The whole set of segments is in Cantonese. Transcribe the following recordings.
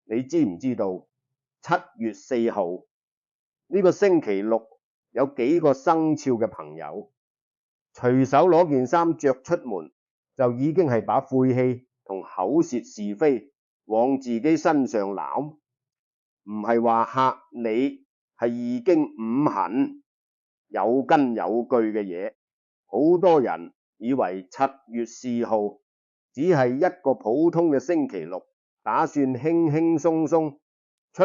你知唔知道7月4號呢個星期六有幾個生肖嘅朋友隨手攞件衫着出門，就已經係把晦氣同口舌是非往自己身上攬？唔係話嚇你，係已經五行有根有據嘅嘢。好多人以為7月4號只係一個普通嘅星期六，打算輕輕鬆鬆出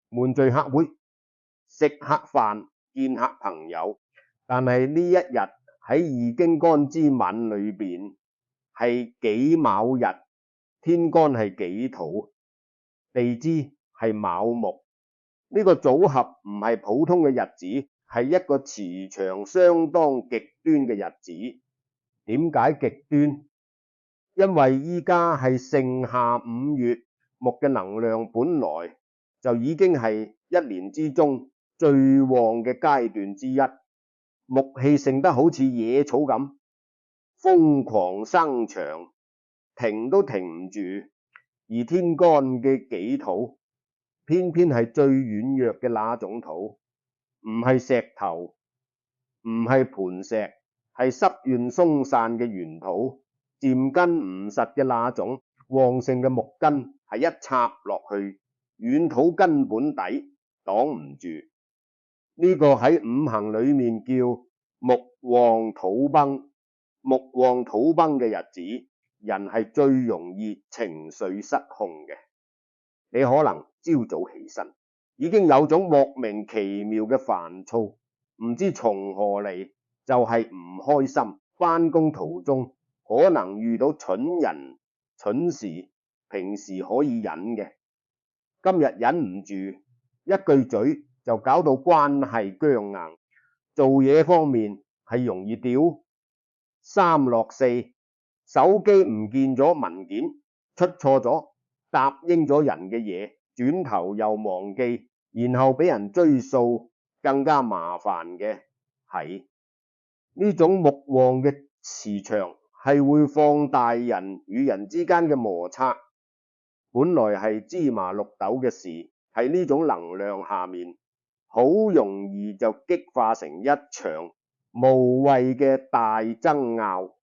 門聚客會，食客飯，見客朋友。但係呢一日喺易經干支文裏邊係己卯日，天干係己土，地支係卯木。呢個組合唔係普通嘅日子，係一個磁場相當極端嘅日子。點解極端？因為依家係盛夏5月，木嘅能量本來就已經係一年之中最旺嘅階段之一，木氣盛得好似野草咁，瘋狂生長，停都停唔住。而天干嘅己土偏偏係最軟弱嘅那種土，唔係石頭，唔係磐石，係濕潤鬆散嘅圓土，漸根唔實嘅那種。旺盛嘅木根係一插落去，軟土根本底擋唔住。呢個喺五行裏面叫木旺土崩。木旺土崩嘅日子，人係最容易情緒失控嘅。你可能朝早起身已經有種莫名其妙嘅煩躁，唔知從何嚟，就係唔開心。返工途中可能遇到蠢人蠢事，平時可以忍嘅，今日忍唔住，一句嘴就搞到關係僵硬。做嘢方面係容易屌3落4，手機唔見咗文件，出錯咗，答應咗人嘅嘢，轉頭又忘記，然後俾人追數，更加麻煩嘅係呢種木旺嘅磁場係會放大人與人之間嘅摩擦。本來係芝麻綠豆嘅事，喺呢種能量下面好容易就激化成一場無謂嘅大爭拗。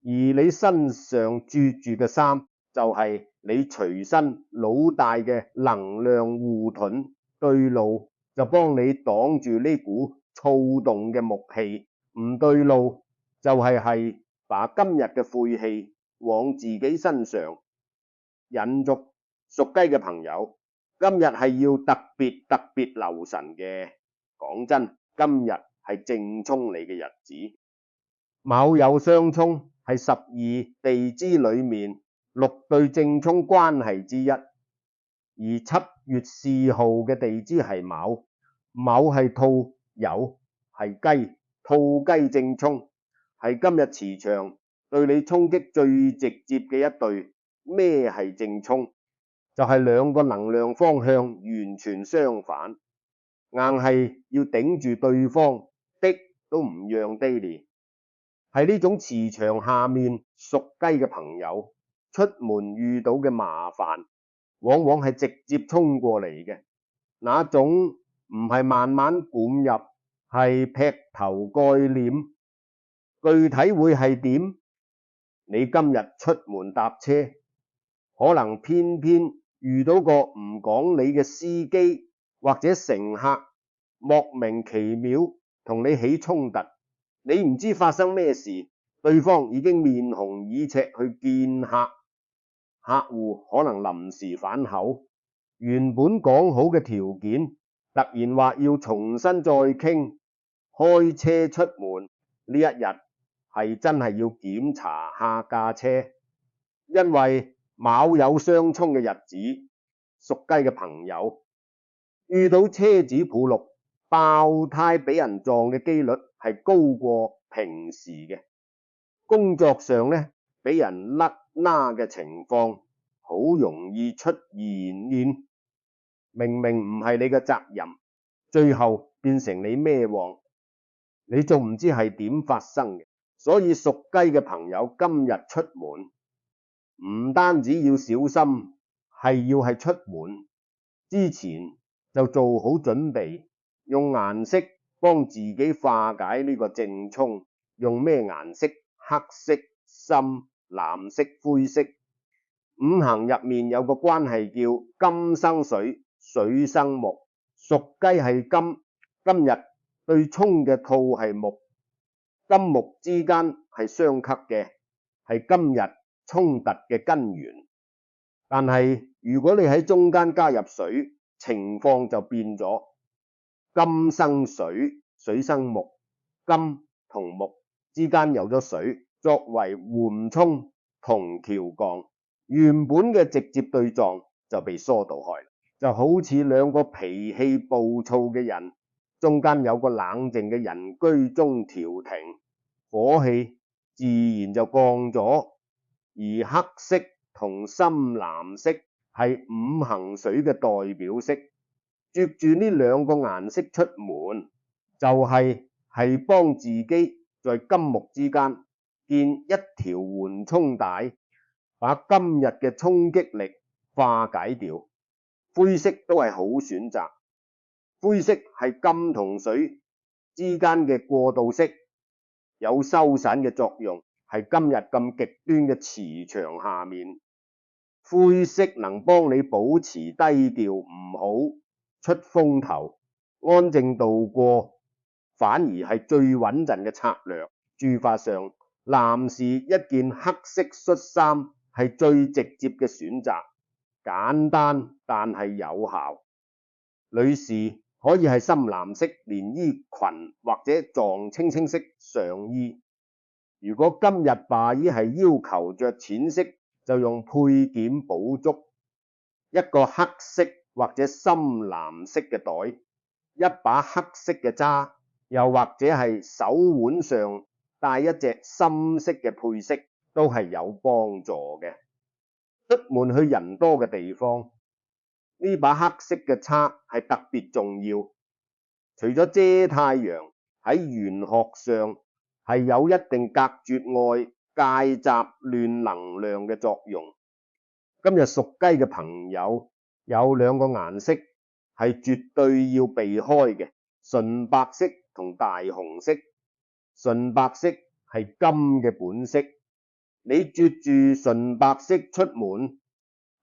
而你身上着住嘅衫就係你隨身老大嘅能量護盾，對路就幫你擋住呢股躁動嘅木氣，唔對路就係把今日嘅晦氣往自己身上引逐。屬雞嘅朋友今日係要特別留神嘅。講真，今日係正沖你嘅日子。卯酉相沖係12地支裏面6對正沖關係之一，而7月4號嘅地支係卯，卯係兔，酉係雞，兔雞正沖係今日磁場對你衝擊最直接嘅一對。咩係正沖？就係兩個能量方向完全相反，硬係要頂住對方，的都唔讓爹哋。喺呢種磁場下面，屬雞嘅朋友出門遇到嘅麻煩，往往係直接衝過嚟嘅，那種唔係慢慢灌入，係劈頭蓋臉。具體會係點？你今日出門搭車，可能偏偏遇到個唔講理嘅司機或者乘客，莫名其妙同你起衝突，你唔知發生咩事，對方已經面紅耳赤去見客，客戶可能臨時反口，原本講好嘅條件突然話要重新再傾。開車出門呢一日係真係要檢查下架車，因為卯酉相沖嘅日子，屬雞嘅朋友遇到車子鋪路爆胎俾人撞嘅機率係高過平時嘅。工作上呢，俾人甩拉嘅情況好容易出現，明明唔係你嘅責任，最後變成你孭鑊，你仲唔知係點發生嘅。所以屬雞嘅朋友今日出門唔單止要小心係出門之前就做好準備，用顏色幫自己化解呢個正沖。用咩顏色？黑色、深、藍色、灰色。五行入面有個關係叫金生水，水生木。屬雞係金，今日對沖嘅兔係木，金木之間係相克嘅，係今日衝突嘅根源。但係如果你喺中間加入水，情況就變咗。金生水，水生木，金同木之間有咗水，作為緩衝同橋槓，原本嘅直接對撞就被疏導開，就好似兩個脾氣暴躁嘅人，中間有個冷靜嘅人居中調停，火氣自然就降咗。而黑色同深藍色係五行水嘅代表色，着住呢兩個顏色出門，就係幫自己在金木之間建一條緩衝帶，把今日嘅衝擊力化解掉。灰色都係好選擇，灰色係金同水之間嘅過渡色，有收散嘅作用，係今日咁極端嘅磁場下面，灰色能幫你保持低調，唔好出風頭，安靜度過，反而係最穩陣嘅策略。注法上，男士一件黑色恤衫係最直接嘅選擇，簡單但係有效。女士可以係深藍色連衣裙或者藏青青色上衣。如果今日罷衣係要求着淺色，就用配件補足，一個黑色或者深藍色嘅袋，一把黑色嘅揸，又或者係手腕上帶一隻深色嘅配飾，都係有幫助嘅。出門去人多嘅地方，呢把黑色嘅叉係特別重要，除咗遮太陽，喺玄學上係有一定隔絕外介雜亂能量嘅作用。今日屬雞嘅朋友有兩個顏色係絕對要避開嘅，純白色同大紅色。純白色係金嘅本色，你着住純白色出門，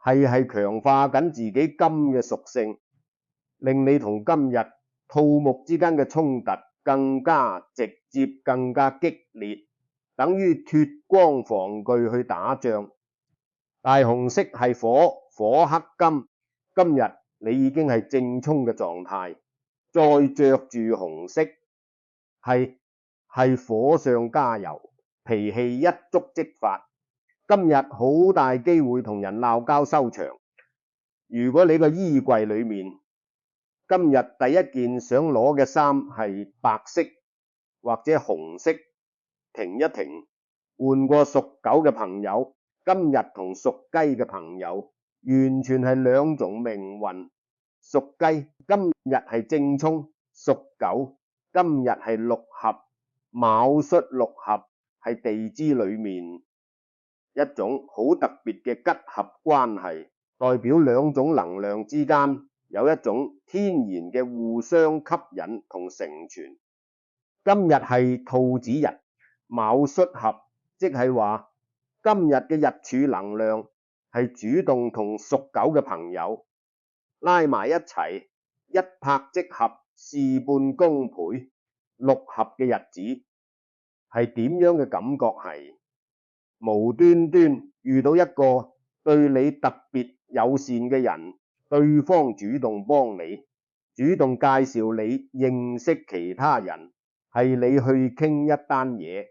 係強化緊自己金嘅屬性，令你同今日兔木之間嘅衝突更加直接，更加激烈，等於脫光防具去打仗。大紅色係火，火克金，今日你已經係正衝嘅狀態，再着住紅色係火上加油，脾氣一觸即發。今日好大機會同人鬧交收場。如果你個衣櫃裏面今日第一件想攞嘅衫係白色或者紅色，停一停，換個屬狗嘅朋友，今日同屬雞嘅朋友完全係兩種命運。屬雞今日係正衝，屬狗今日係六合，卯戌六合係地支裏面一種好特別嘅吉合關係，代表兩種能量之間有一種天然嘅互相吸引同成全。今日係兔子日，卯戌合，即係話今日嘅日柱能量係主動同屬狗嘅朋友拉埋一齊，一拍即合，事半功倍。六合嘅日子係點樣嘅感覺？係無端端遇到一個對你特別友善嘅人，對方主動幫你，主動介紹你認識其他人，係你去傾一單嘢，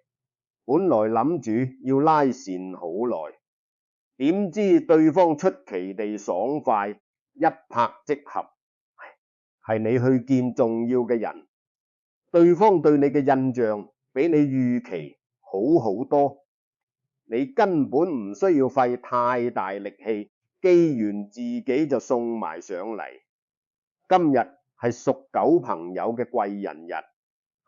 本來諗住要拉線好耐，點知對方出奇地爽快，一拍即合，係你去見重要嘅人，對方對你嘅印象比你預期好好多，你根本唔需要費太大力氣，機緣自己就送埋上嚟。今日係屬狗朋友嘅貴人日，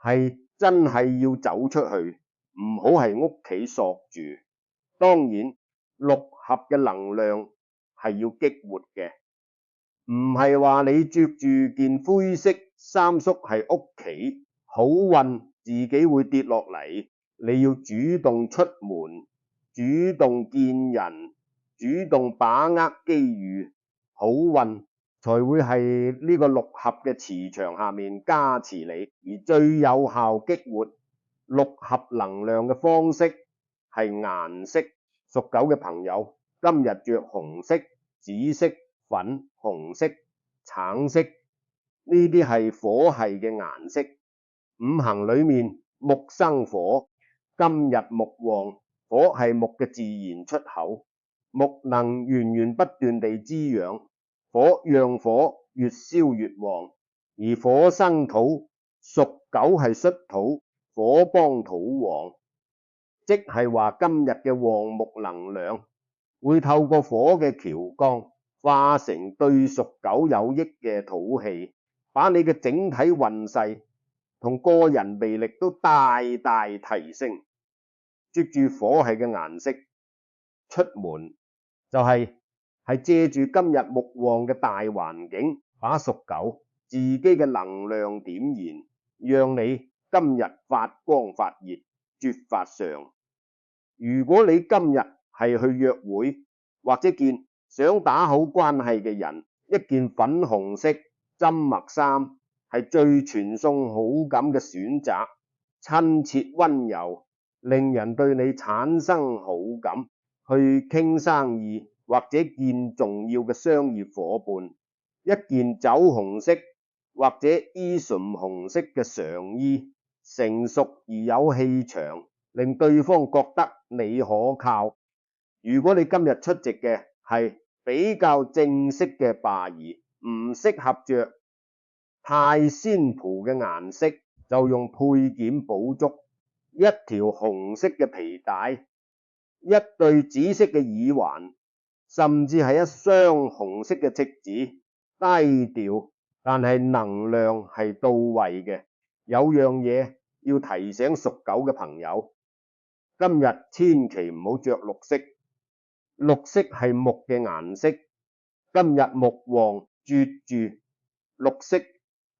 係真係要走出去，唔好係屋企索住。當然，六合嘅能量係要激活嘅，唔係話你着住件灰色衫縮喺屋企，好運自己會跌落嚟。你要主動出門，主動見人，主動把握機遇，好運才會係呢個六合嘅磁場下面加持你。而最有效激活六合能量嘅方式係顏色。屬狗嘅朋友今日着紅色、紫色、粉紅色、橙色，呢啲係火系嘅顏色。五行裏面木生火，今日木旺，火係木嘅自然出口，木能源源不斷地滋養，火讓火越燒越旺。而火生土，屬狗係戌土，火幫土旺，即係話今日嘅旺木能量會透過火嘅橋綱化成對屬狗有益嘅土氣，把你嘅整體運勢同個人魅力都大大提升。着住火系嘅顏色出門，就係借住今日木旺嘅大環境，把屬狗自己嘅能量點燃，讓你今日發光發熱，絕發上。如果你今日係去約會或者見想打好關係嘅人，一件粉紅色針墨衫係最傳送好感嘅選擇，親切溫柔，令人對你產生好感，去傾生意或者見重要嘅商業夥伴。一件酒紅色或者依純紅色嘅上衣，成熟而有氣場，令對方覺得你可靠。如果你今日出席嘅係比較正式嘅霸儀，唔適合着太鮮蒲嘅顏色，就用配件補足，一條紅色嘅皮帶，一對紫色嘅耳環，甚至係一雙紅色嘅妗子，低調但係能量係到位嘅。有樣嘢要提醒屬狗嘅朋友，今日千祈唔好着綠色，綠色係木嘅顏色，今日木旺，絕住綠色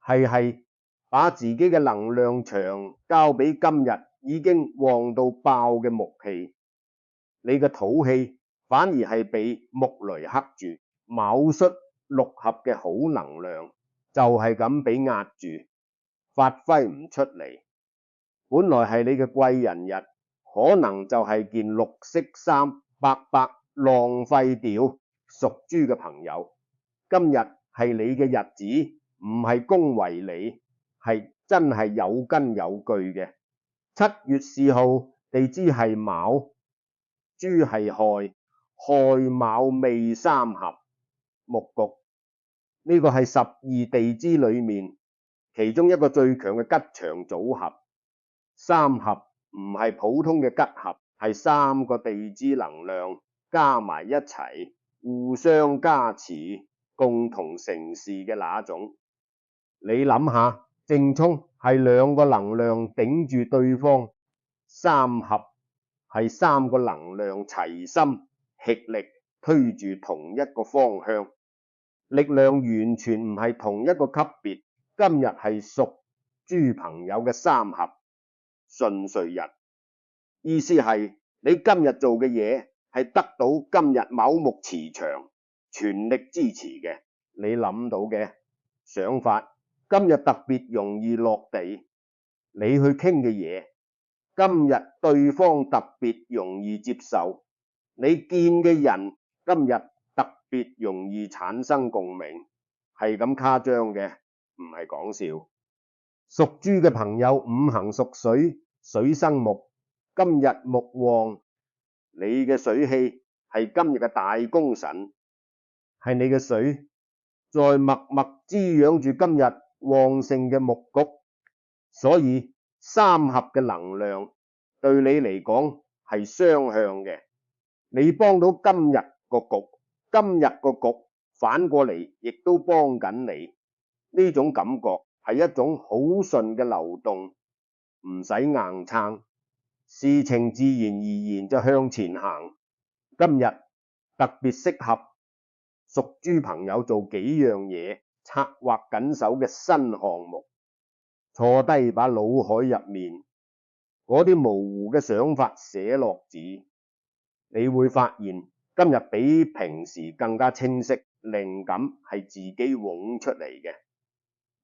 係把自己嘅能量場交俾今日已經旺到爆嘅木氣，你嘅土氣反而係被木雷克住，卯戌六合嘅好能量就係咁俾壓住，發揮唔出嚟。本來係你嘅貴人日，可能就係件綠色衫白白浪費掉。屬豬嘅朋友，今日係你嘅日子，唔係恭維你，係真係有根有據嘅。7月4號地支係卯，豬係亥，亥卯未三合木局，呢個係12地支裏面其中一個最強嘅吉祥組合。三合唔係普通嘅吉合，係3個地支能量加埋一齊，互相加持，共同成事嘅那種。你諗下，正沖係2個能量頂住對方，三合係3個能量齊心協力推住同一個方向，力量完全唔係同一個級別。今日係屬豬朋友嘅三合順遂日，意思係你今日做嘅嘢係得到今日某木磁場全力支持嘅。你諗到嘅想法今日特別容易落地，你去傾嘅嘢今日對方特別容易接受，你見嘅人今日特別容易產生共鳴，係咁誇張嘅，唔係講笑。屬豬嘅朋友五行屬水，水生木，今日木旺，你嘅水氣係今日嘅大功臣，係你嘅水在默默滋養住今日旺盛嘅木局，所以三合嘅能量對你嚟講係雙向嘅，你幫到今日個局，今日個局反過嚟亦都幫緊你，呢種感覺係一種好順嘅流動，唔使硬撐，事情自然而然就向前行。今日特別適合屬豬朋友做幾樣嘢，策劃緊手嘅新項目，坐低把腦海入面嗰啲模糊嘅想法寫落紙，你會發現今日比平時更加清晰，靈感係自己湧出嚟嘅，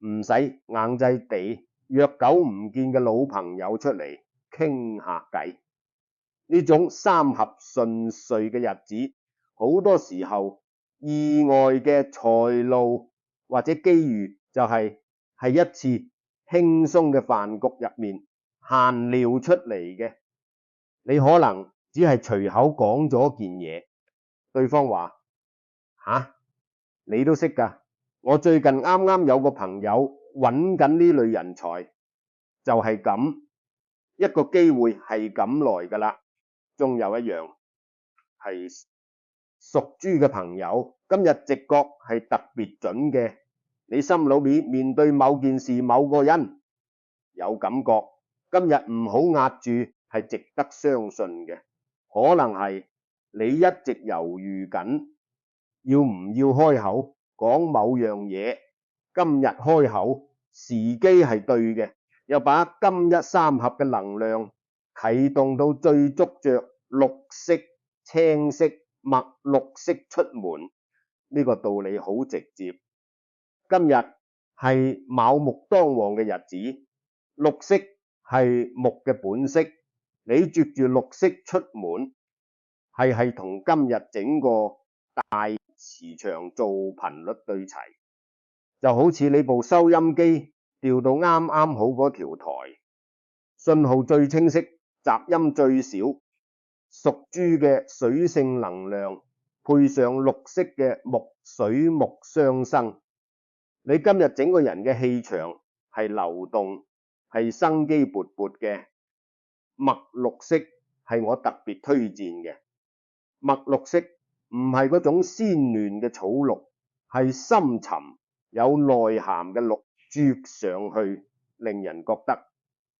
唔使硬制地約久唔見嘅老朋友出嚟傾下偈。呢種三合順遂嘅日子，好多時候意外嘅財路或者機遇就係一次輕鬆嘅飯局入面閒聊出嚟嘅。你可能只係隨口講咗件嘢，對方話吓，你都識㗎？我最近啱啱有個朋友揾緊呢類人才，就係咁一個機會係咁來㗎啦。仲有一樣係屬豬嘅朋友，今日直覺係特別準嘅。你心裏面對某件事、某個人有感覺，今日唔好壓住，係值得相信嘅。可能係你一直猶豫緊，要唔要開口講某樣嘢，今日開口，時機係對嘅，又把金一三合嘅能量啟動到最觸着綠色、青色、墨綠色出門，呢個道理好直接。今日係卯木當旺嘅日子，綠色係木嘅本色，你着住綠色出門，係同今日整個大磁場做頻率對齊，就好似你部收音機調到啱啱好嗰條台，信號最清晰，雜音最少，屬豬嘅水性能量配上綠色嘅木，水木相生，你今日整個人嘅氣場係流動，係生機勃勃嘅。墨綠色係我特別推薦嘅。墨綠色唔係嗰種鮮嫩嘅草綠，係深沉有內涵嘅綠，啜上去令人覺得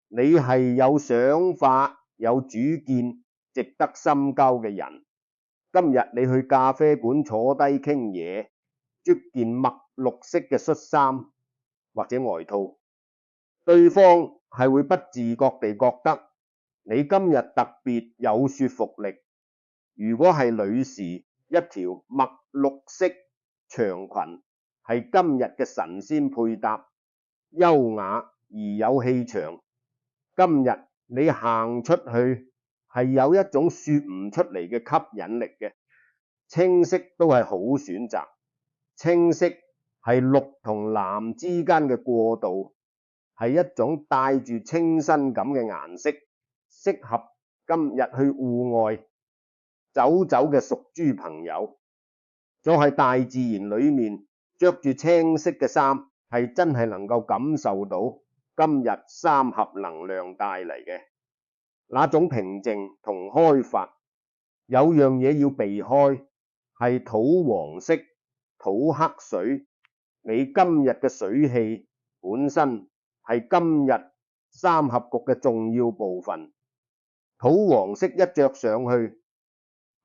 你係有想法、有主見、值得深交嘅人。今日你去咖啡館坐低傾嘢，着件墨綠色嘅恤衫或者外套，對方係會不自覺地覺得你今日特別有說服力。如果係女士，一條墨綠色長裙係今日嘅神仙配搭，優雅而有氣場。今日你行出去係有一種說唔出嚟嘅吸引力嘅。青色都係好選擇，青色係綠同藍之間嘅過渡，係一種帶住清新感嘅顏色，適合今日去戶外走走嘅屬豬朋友。再係大自然裏面着住青色嘅衫，係真係能夠感受到今日三合能量帶嚟嘅那種平靜同開發。有樣嘢要避開，係土黃色、土黑水。你今日嘅水氣本身係今日三合局嘅重要部分。土黃色一着上去，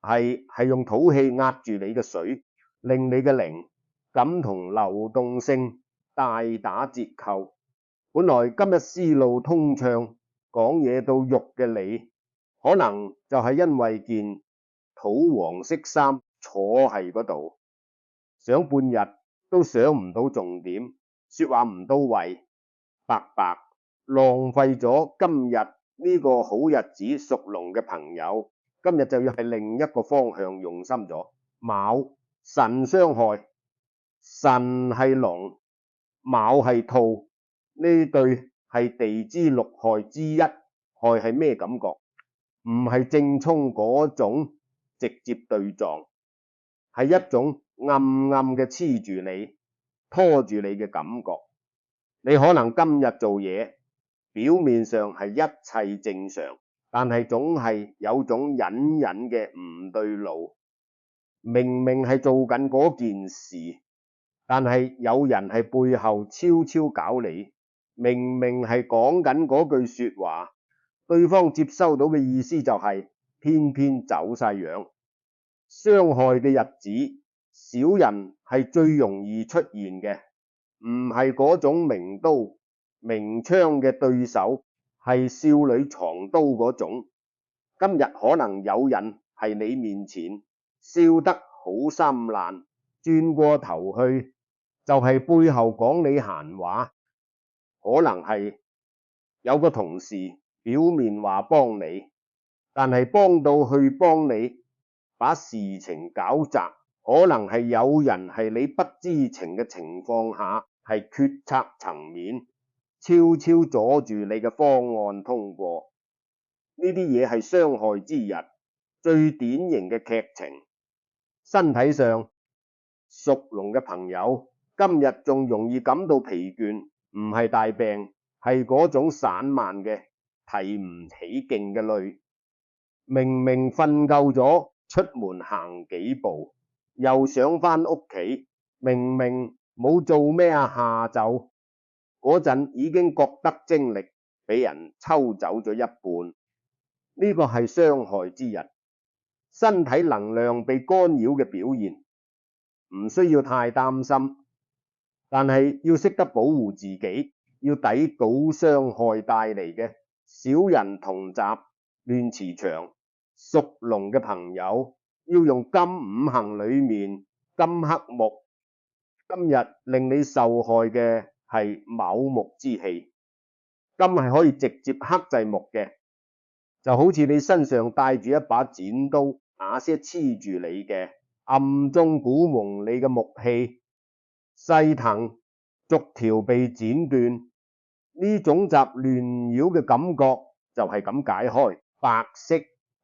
係用土氣壓住你嘅水，令你嘅靈感同流動性大打折扣。本來今日思路通暢，講嘢到肉嘅你，可能就係因為件土黃色衫坐喺嗰度，想半日都想唔到重點，說話唔到位，白白浪費咗今日呢個好日子。屬龍嘅朋友，今日就要係另一個方向用心咗。卯辰相害，辰係龍，卯係兔，呢對係地支六害之一。害係咩感覺？唔係正衝嗰種直接對撞，係一種暗暗嘅黐住你、拖住你嘅感覺。你可能今日做嘢表面上係一切正常，但係總係有種隱隱嘅唔對路。明明係做緊嗰件事，但係有人係背後悄悄搞你。明明係講緊嗰句說話，對方接收到嘅意思就係偏偏走晒樣。傷害嘅日子小人係最容易出現嘅，唔係嗰種明刀明槍嘅對手，係少女藏刀嗰種。今日可能有人喺你面前笑得好生爛，轉過頭去就係背後講你閒話。可能係有個同事表面話幫你，但係幫到去幫你把事情搞砸。可能係有人係你不知情嘅情況下，係決策層面悄悄阻住你嘅方案通過。呢啲嘢係傷害之日最典型嘅劇情。身體上屬龍嘅朋友今日仲容易感到疲倦，唔係大病，係嗰種散漫嘅提唔起勁嘅累。明明瞓夠咗，出門行幾步又想返屋企，明明冇做咩下晝嗰陣已經覺得精力俾人抽走咗一半。呢個係傷害之日，身體能量被干擾嘅表現，唔需要太擔心，但係要識得保護自己，要抵擋傷害帶嚟嘅小人同習、亂磁場。屬龍嘅朋友要用金五行裏面金克木，今日令你受害嘅係卯木之氣。金係可以直接克制木嘅，就好似你身上帶住一把剪刀，那些黐住你嘅，暗中鼓蒙你嘅木氣，細藤逐條被剪斷，呢種雜亂擾嘅感覺就係咁解開。白色、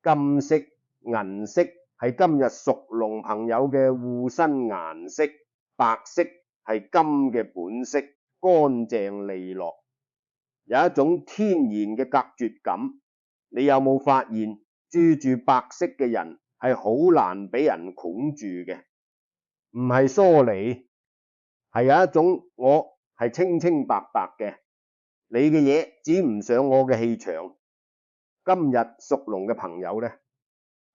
金色、銀色係今日屬龍朋友嘅護身顏色。白色係金嘅本色，乾淨利落，有一種天然嘅隔絕感。你有冇發現住白色嘅人係好難俾人箍住嘅？唔係疏離，係有一種我係清清白白嘅，你嘅嘢指唔上我嘅氣場。今日屬龍嘅朋友呢，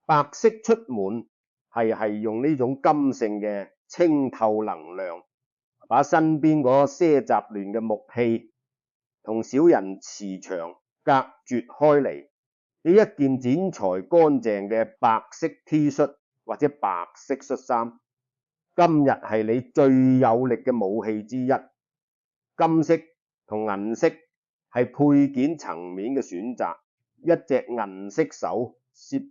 白色出門係用呢種金性嘅清透能量，把身邊嗰些雜亂嘅木氣同小人磁場隔絕開嚟。你一件剪裁乾淨嘅白色 T 恤或者白色恤衫，今日係你最有力嘅武器之一。金色同銀色係配件層面嘅選擇，一隻銀色手攝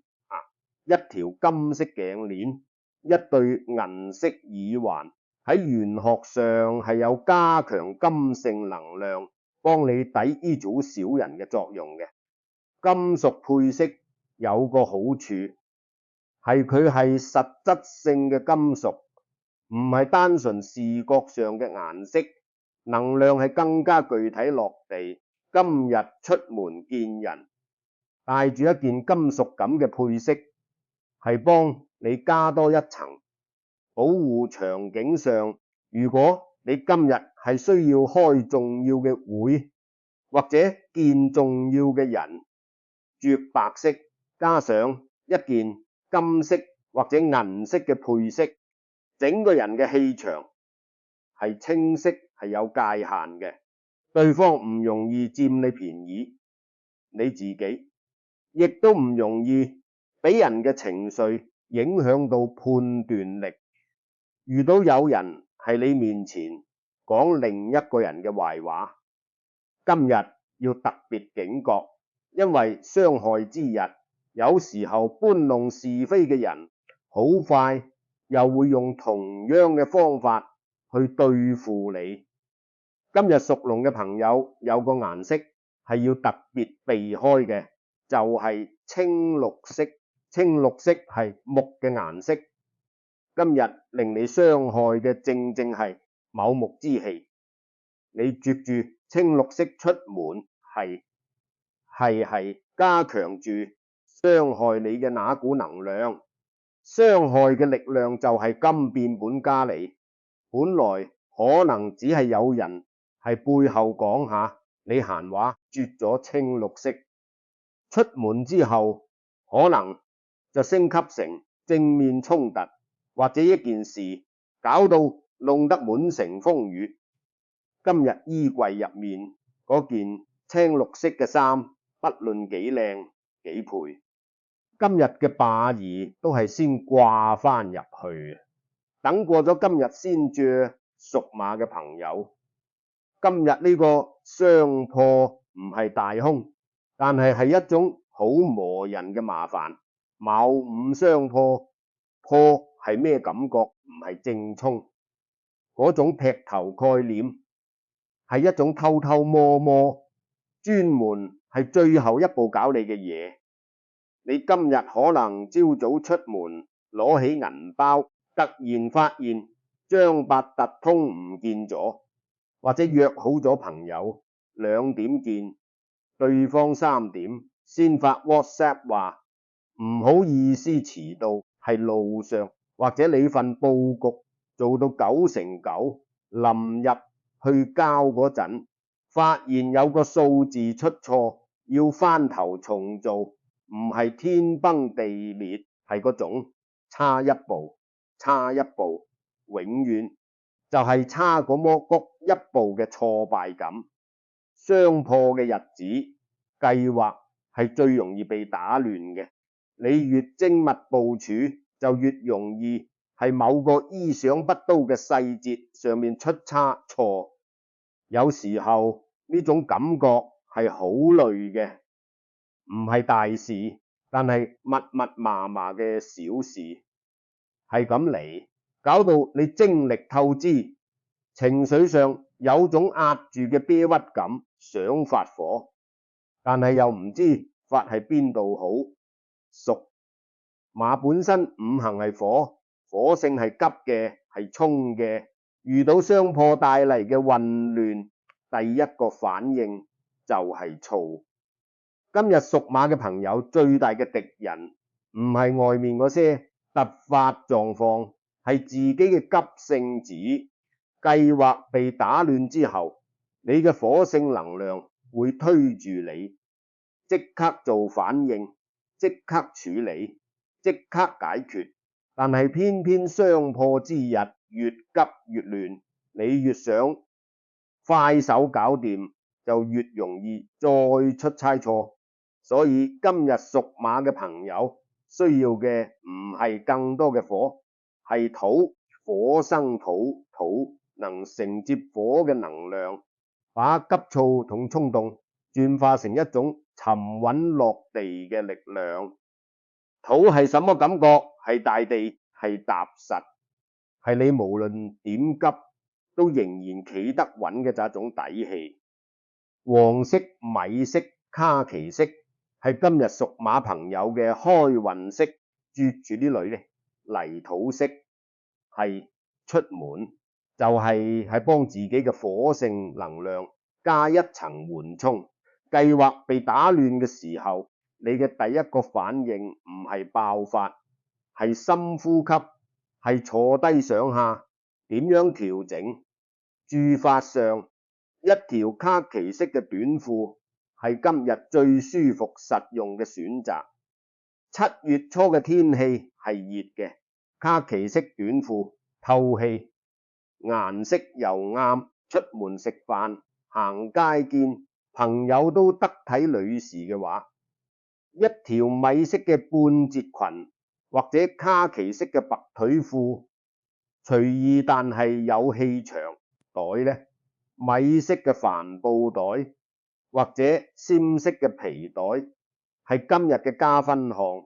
一條金色頸鏈，一對銀色耳環，喺玄學上係有加強金性能量，幫你抵呢組小人嘅作用嘅。金屬配飾有個好處，係佢係實質性嘅金屬，唔係單純視覺上嘅顏色，能量係更加具體落地。今日出門見人，帶住一件金屬感嘅配飾，係幫你加多一層保護。場景上，如果你今日係需要開重要嘅會，或者見重要嘅人，着白色加上一件金色或者銀色嘅配飾，整個人嘅氣場係清晰，係有界限嘅，對方唔容易佔你便宜，你自己亦都唔容易俾人嘅情緒影響到判斷力。遇到有人喺你面前講另一個人嘅壞話，今日要特別警覺，因為傷害之日，有時候搬弄是非嘅人好快又會用同樣嘅方法去對付你。今日屬龍嘅朋友有個顏色係要特別避開嘅，就係青綠色。青綠色係木嘅顏色，今日令你傷害嘅正正係卯木之氣。你着住青綠色出門，係加強住傷害你嘅那股能量。傷害嘅力量就係金變本加厲。本來可能只係有人係背後講下你閒話，着咗青綠色出門之後，可能就升級成正面衝突，或者一件事搞到弄得滿城風雨。今日衣櫃入面嗰件青綠色嘅衫，不論幾靚幾配，今日嘅把兒都係先掛返入去，等過咗今日先着。屬馬嘅朋友，今日呢個傷破唔係大凶，但係一種好磨人嘅麻煩。卯午傷破，破係咩感覺？唔係正衝，嗰種劈頭蓋臉，係一種偷偷摸摸，專門係最後一步搞你嘅嘢。你今日可能朝早出門攞起銀包，突然發現張八達通唔見咗，或者約好咗朋友2點見，對方3點先發 WhatsApp 話唔好意思遲到，係路上，或者你份佈局做到9成9，臨入去交嗰陣，發現有個數字出錯，要翻頭重做，唔係天崩地裂，係嗰種差一步，差一步，永遠就係差嗰麼谷一步嘅挫敗感。傷破嘅日子，計劃係最容易被打亂嘅。你越精密部署，就越容易係某個意想不到嘅細節上面出差錯。有時候呢種感覺係好累嘅，唔係大事，但係密密麻麻嘅小事，係咁嚟，搞到你精力透支，情緒上有種壓住嘅憋屈感，想發火，但係又唔知發喺邊度好。屬馬本身五行係火，火性係急嘅，係衝嘅，遇到傷破帶嚟嘅混亂，第一個反應就係燥。今日屬馬嘅朋友最大嘅敵人唔係外面嗰些突發狀況，係自己嘅急性子。計劃被打亂之後，你嘅火性能量會推住你，即刻做反應，即刻處理，即刻解決。但係偏偏傷破之日越急越亂，你越想快手搞掂，就越容易再出差錯。所以今日屬馬嘅朋友需要嘅唔係更多嘅火，係土，火生土，土能承接火嘅能量，把急躁同衝動轉化成一種沉穩落地嘅力量。土係什麼感覺？係大地，係踏實，係你無論點急都仍然企得穩嘅就一種底氣。黃色、米色、卡其色係今日屬馬朋友嘅開運色，接住呢類嘅泥土色係出門，就係幫自己嘅火性能量加一層緩衝。計劃被打亂嘅時候，你嘅第一個反應唔係爆發，係深呼吸，係坐低想下點樣調整。注法上，一條卡其色嘅短褲係今日最舒服實用嘅選擇。7月初嘅天氣係熱嘅，卡其色短褲透氣，顏色又啱，出門食飯、行街見朋友都得體女士嘅話，一條米色嘅半截裙或者卡其色嘅白腿褲，隨意但係有氣場。袋呢，米色嘅帆布袋或者鮮色嘅皮袋係今日嘅加分項。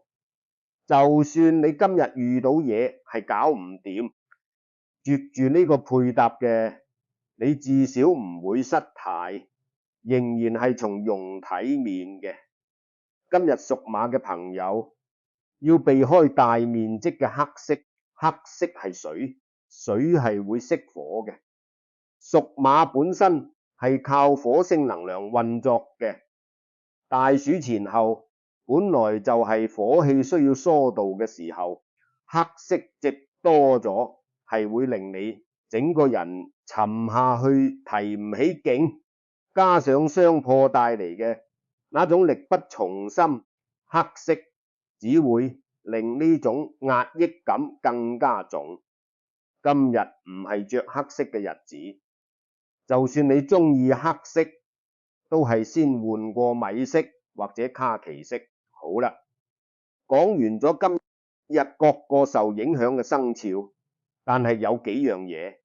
就算你今日遇到嘢係搞唔掂，絕住呢個配搭嘅，你至少唔會失態，仍然係從容體面嘅。今日屬馬嘅朋友要避開大面積嘅黑色，黑色係水，水係會熄火嘅。屬馬本身係靠火性能量運作嘅，大暑前後本來就係火氣需要疏導嘅時候，黑色積多咗係會令你整個人沉下去，提唔起勁，加上傷破帶嚟嘅那種力不從心，黑色只會令呢種壓抑感更加重。今日唔係着黑色嘅日子，就算你中意黑色，都係先換過米色或者卡其色。好啦，講完咗今日各個受影響嘅生肖，但係有幾樣嘢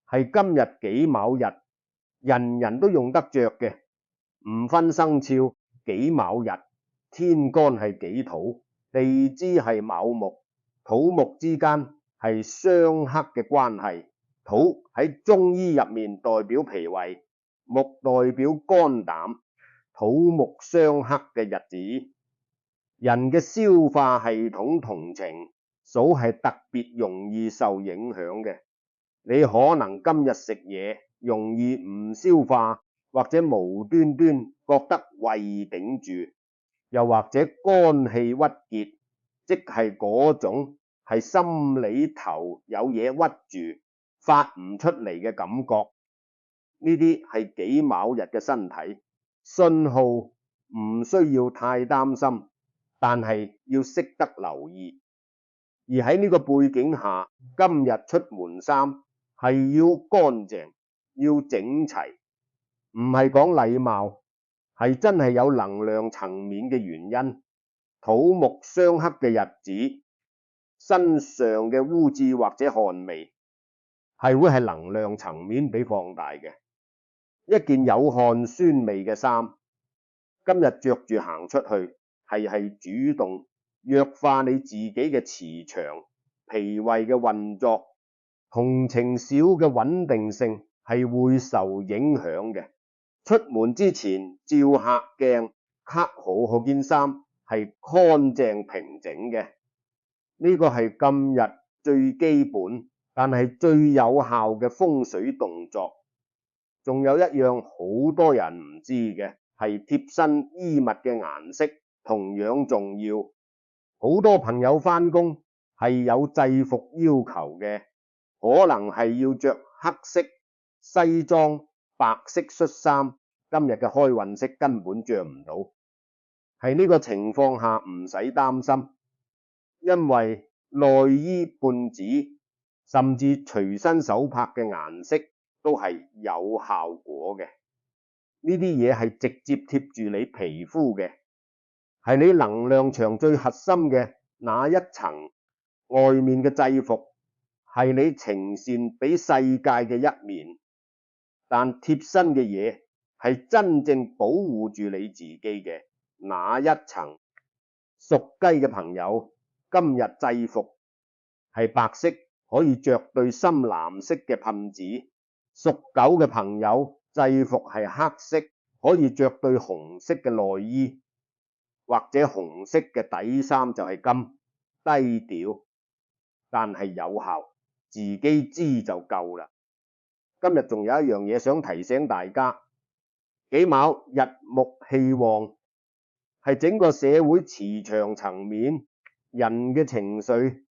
係今日己卯日人人都用得着嘅，唔分生肖。己卯日天干係己土，地支係卯木，土木之間係相克嘅關係。土喺中醫入面代表脾胃，木代表肝膽，土木相克嘅日子，人嘅消化系統同情數係特別容易受影響嘅。你可能今日食嘢容易唔消化，或者無端端覺得胃頂住，又或者肝氣鬱結，即係嗰種係心裏頭有嘢屈住發唔出嚟嘅感覺。呢啲係己卯日嘅身體信號，唔需要太擔心，但係要識得留意。而喺呢個背景下，今日出門衫係要乾淨，要整齊，唔係講禮貌，係真係有能量層面嘅原因。土木相克嘅日子，身上嘅污漬或者汗味係會係能量層面被放大嘅。一件有汗酸味嘅衫，今日着住行出去，係主動弱化你自己嘅磁場、脾胃嘅運作，同情小嘅穩定性係會受影響嘅。出門之前照下鏡，卡好件衫係乾淨平整嘅。呢個係今日最基本，但係最有效嘅風水動作。仲有一樣好多人唔知嘅，係貼身衣物嘅顏色同樣重要。好多朋友返工係有制服要求嘅，可能係要着黑色西裝、白色恤衫，今日嘅開運色根本着唔到。喺呢個情況下唔使擔心，因為內衣、半指甚至隨身手拍嘅顏色都係有效果嘅。呢啲嘢係直接貼住你皮膚嘅，係你能量場最核心嘅那一層。外面嘅制服係你呈現俾世界嘅一面，但貼身嘅嘢係真正保護住你自己嘅那一層。屬雞嘅朋友，今日制服係白色，可以着對深藍色嘅噴子。屬狗嘅朋友，制服係黑色，可以着對紅色嘅內衣，或者紅色嘅底衫就係金。低調但係有效，自己知就夠啦。今日仲有一樣嘢想提醒大家，己卯日木氣旺，係整個社會磁場層面，人嘅情緒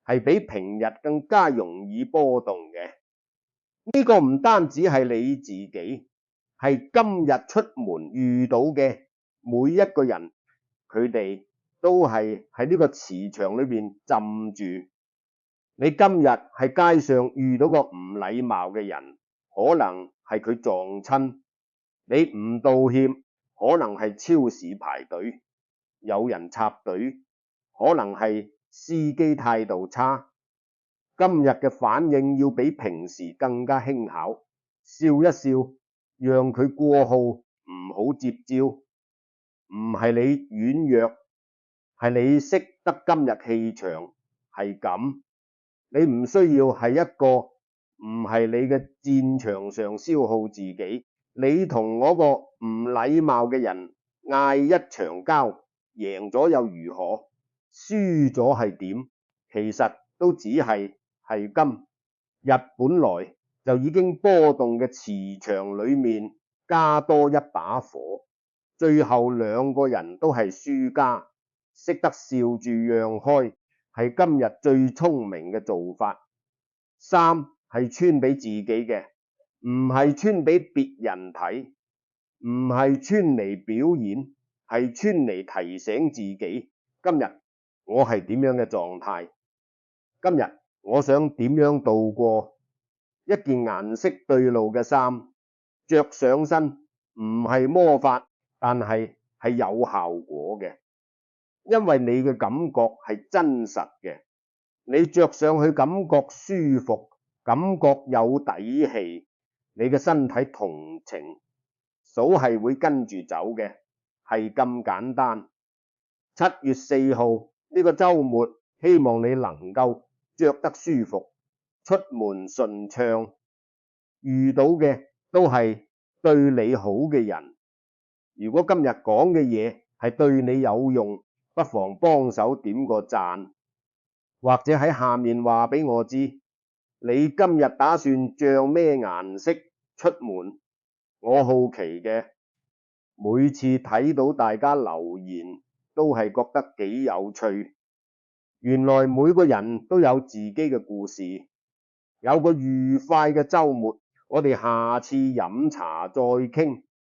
係比平日更加容易波動嘅。呢個唔單止係你自己，係今日出門遇到嘅每一個人，佢哋都係喺呢個磁場裏邊浸住。你今日喺街上遇到個唔禮貌嘅人，可能係佢撞親，你唔道歉，可能係超市排隊有人插隊，可能係司機態度差。今日嘅反應要比平時更加輕巧，笑一笑，讓佢過號，唔好接招。唔係你軟弱，係你識得今日氣場係咁。你唔需要係一個唔係你嘅戰場上消耗自己。你同嗰個唔禮貌嘅人嗌一場交，贏咗又如何？輸咗係點？其實都只係金。日本來就已經波動嘅磁場裏面加多一把火，最後兩個人都係輸家。識得笑住讓開係今日最聰明嘅做法。衫係穿俾自己嘅，唔係穿俾別人睇，唔係穿嚟表演，係穿嚟提醒自己今日我係點樣嘅狀態。今日我想點樣度過一件顏色對路嘅衫，着上身唔係魔法，但係有效果嘅，因為你嘅感覺係真實嘅，你着上去感覺舒服，感覺有底氣，你嘅身體同情，數係會跟住走嘅，係咁簡單。7月4號呢個週末，希望你能夠着得舒服，出門順暢，遇到嘅都係對你好嘅人。如果今日講嘅嘢係對你有用，不妨幫手點個讚，或者喺下面話俾我知，你今日打算着咩顏色出門？我好奇嘅，每次睇到大家留言都係覺得幾有趣。原來每個人都有自己嘅故事。有個愉快嘅週末，我哋下次飲茶再傾。